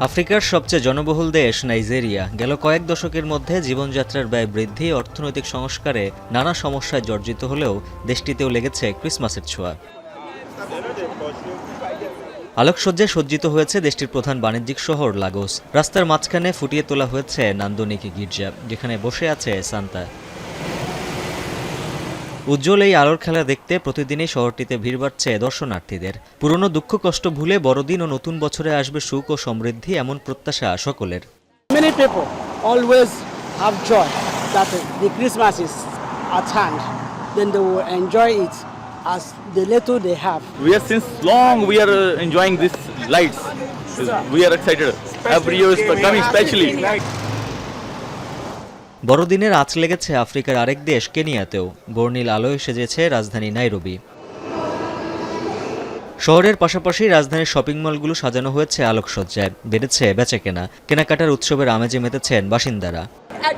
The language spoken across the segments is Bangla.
আফ্রিকার সবচেয়ে জনবহুল দেশ নাইজেরিয়া গেল কয়েক দশকের মধ্যে জীবনযাত্রার ব্যয় বৃদ্ধি, অর্থনৈতিক সংস্কারে নানা সমস্যায় জর্জরিত হলেও দেশটিতেও লেগেছে ক্রিসমাসের ছোঁয়া। আলোকসজ্জায় সজ্জিত হয়েছে দেশটির প্রধান বাণিজ্যিক শহর লাগোস। রাস্তার মাঝখানে ফুটিয়ে তোলা হয়েছে নান্দনিক গির্জা, যেখানে বসে আছে সান্তা। উজ্জ্বল এই আলোর খেলা দেখতে প্রতিদিনই শহরটিতে ভিড় বাড়ছে দর্শনার্থীদের। পুরনো দুঃখ কষ্ট ভুলে বড়দিন ও নতুন বছরে আসবে সুখ ও সমৃদ্ধি, এমন প্রত্যাশা সকলের। Many people always have joy that the Christmas is at hand. Then they will enjoy it as the little they have. We are since long we are enjoying these lights. We are excited. Every year is coming especially. বড়দিনের আঁচ লেগেছে আফ্রিকার আরেক দেশ কেনিয়াতেও। বর্ণিল আলোয় সেজেছে রাজধানী নাইরোবি। শহরের পাশাপাশি রাজধানীর শপিং মলগুলো সাজানো হয়েছে আলোকসজ্জায়, বেড়েছে বেচাকেনা। কেনাকাটার উৎসবের আমেজে মেতেছেন বাসিন্দারা।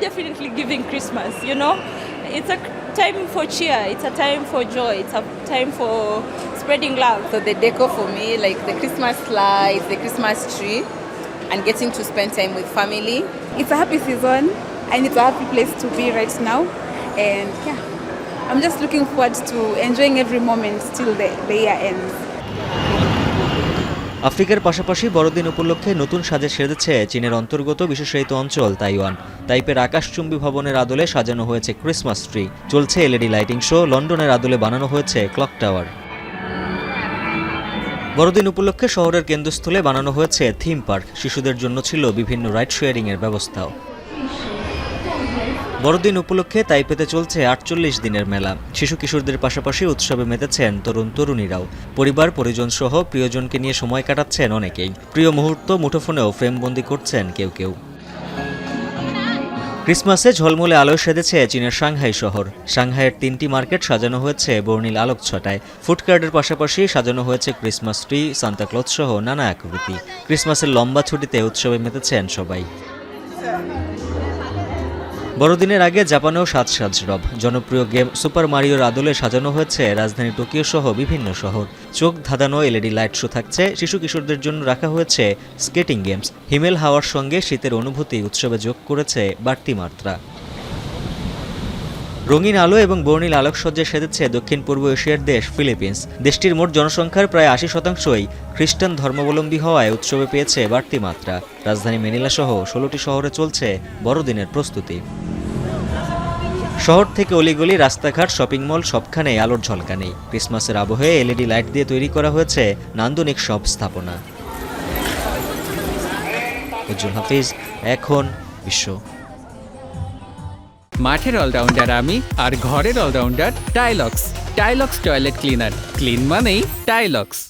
Definitely giving Christmas, you know. It's a time for cheer, it's a time for joy, it's a time for spreading love. So the decor for me, like the Christmas lights, the Christmas tree, and getting to spend time with family. It's a happy season and it's a happy place to be right now. And yeah, I'm just looking forward to enjoying every moment till the year ends. আফ্রিকার পাশাপাশি বড়দিন উপলক্ষে নতুন সাজে সেজেছে চীনের অন্তর্গত বিশেষায়িত অঞ্চল তাইওয়ান। তাইপের আকাশচুম্বী ভবনের আদলে সাজানো হয়েছে ক্রিসমাস ট্রি, চলছে এলইডি লাইটিং শো, লন্ডনের আদলে বানানো হয়েছে ক্লক টাওয়ার। বড়দিন উপলক্ষে শহরের কেন্দ্রস্থলে বানানো হয়েছে থিম পার্ক, শিশুদের জন্য ছিল বিভিন্ন রাইড শেয়ারিং এর ব্যবস্থাও। বড়দিন উপলক্ষে তাইপেতে চলছে ৪৮ দিনের মেলা। শিশু কিশোরদের পাশাপাশি উৎসবে মেতেছেন তরুণ তরুণীরাও। পরিবার পরিজন সহ প্রিয়জনকে নিয়ে সময় কাটাচ্ছেন অনেকেই। প্রিয় মুহূর্ত মুঠোফোনেও ফ্রেমবন্দি করছেন কেউ কেউ। ক্রিসমাসে ঝলমলে আলোয় সেজেছে চীনের সাংহাই শহর। সাংহাইয়ের ৩টি মার্কেট সাজানো হয়েছে বর্ণিল আলোকছটায়। ফুডকার্টের পাশাপাশি সাজানো হয়েছে ক্রিসমাস ট্রি, সান্তাক্লজ সহ নানা আকৃতি। ক্রিসমাসের লম্বা ছুটিতে উৎসবে মেতেছেন সবাই। বড়দিনের আগে জাপানেও সাজ রব। জনপ্রিয় গেম সুপার মারিওর আদলে সাজানো হয়েছে রাজধানী টোকিও সহ বিভিন্ন শহর। চোখ ধাঁধানো এলইডি লাইট শো থাকছে। শিশু কিশোরদের জন্য রাখা হয়েছে স্কেটিং গেমস। হিমেল হাওয়ার সঙ্গে শীতের অনুভূতি উৎসবে যোগ করেছে বাড়তি মাত্রা। রঙিন আলো এবং বর্ণিল আলোকসজ্জায় সেজেছে দক্ষিণ পূর্ব এশিয়ার দেশ ফিলিপিন্স। দেশটির মোট জনসংখ্যার প্রায় ৮০%ই খ্রিস্টান ধর্মাবলম্বী হওয়ায় উৎসবে পেয়েছে বাড়তি মাত্রা। রাজধানী ম্যানিলা সহ ১৬টি শহরে চলছে বড়দিনের প্রস্তুতি। শহর থেকে অলিগলি, রাস্তাঘাট, শপিং মল সবখানেই আলোর ঝলকানি। ক্রিসমাসের আবহে এলইডি লাইট দিয়ে তৈরি করা হয়েছে নান্দনিক সব স্থাপনা। উজ্জ্বল হাফিজ, এখন বিশ্ব। মাঠের অলরাউন্ডার আমি, আর ঘরের allrounder Tylox. Tylox toilet cleaner, clean মানেই টাইলক্স।